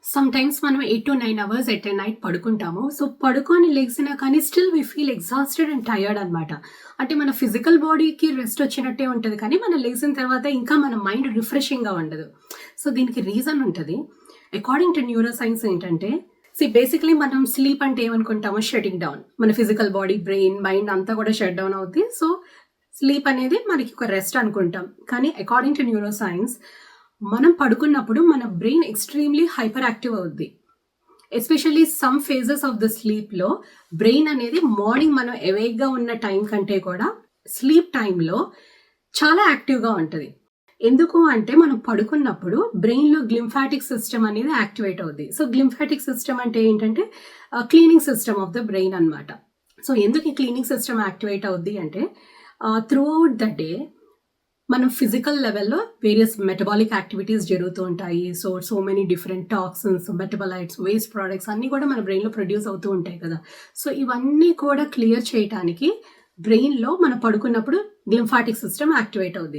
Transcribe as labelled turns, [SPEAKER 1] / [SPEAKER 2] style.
[SPEAKER 1] Sometimes మనం 8-9 hours at a night పడుకుంటాము. So, పడుకొని లెగిసినా కానీ still we feel exhausted and tired అనమాట. అంటే మన ఫిజికల్ బాడీకి రెస్ట్ వచ్చినట్టే ఉంటది. కానీ మనం లెగిసిన తర్వాత ఇంకా మన మైండ్ రిఫ్రెషింగ్‌గా ఉండదు. సో, దీనికి రీజన్ ఉంటది. అకార్డింగ్ టు న్యూరో సైన్స్ ఏంటంటే, బేసికలీ మనం స్లీప్ అంటే ఏమనుకుంటాము? Shutting down. మన ఫిజికల్ బాడీ, బ్రెయిన్, మైండ్ అంతా కూడా షట్ డౌన్ అవుద్ది. సో, స్లీప్ అనేది మనకి ఒక రెస్ట్ అనుకుంటాం. కానీ అకార్డింగ్ టు న్యూరో సైన్స్ మనం పడుకున్నప్పుడు మన బ్రెయిన్ ఎక్స్‌ట్రీమ్‌లీ హైపర్ యాక్టివ్ అవుద్ది. Especially some phases of the స్లీప్‌లో బ్రెయిన్ అనేది మార్నింగ్ మనం అవేక్‌గా ఉన్న టైం కంటే కూడా స్లీప్ టైంలో చాలా యాక్టివ్‌గా ఉంటది. ఎందుకు అంటే మనం పడుకున్నప్పుడు బ్రెయిన్‌లో గ్లింఫాటిక్ సిస్టమ్ అనేది యాక్టివేట్ అవుద్ది. సో, గ్లింఫాటిక్ సిస్టమ్ అంటే ఏంటంటే cleaning system of the brain అన్నమాట. సో, ఎందుకు ఈ క్లీనింగ్ సిస్టమ్ యాక్టివేట్ అవుద్ది అంటే త్రూఅవుట్ ద డే మనం ఫిజికల్ లెవెల్‌లో వేరియస్ మెటబాలిక్ యాక్టివిటీస్ జరుగుతూ ఉంటాయి. So many different toxins, metabolites, waste products అన్నీ కూడా మన బ్రెయిన్‌లో ప్రొడ్యూస్ అవుతూ ఉంటాయి కదా! సో, ఇవన్నీ కూడా క్లియర్ చేయటానికి బ్రెయిన్‌లో మనం పడుకున్నప్పుడు గ్లింఫాటిక్ సిస్టమ్ యాక్టివేట్ అవుద్ది.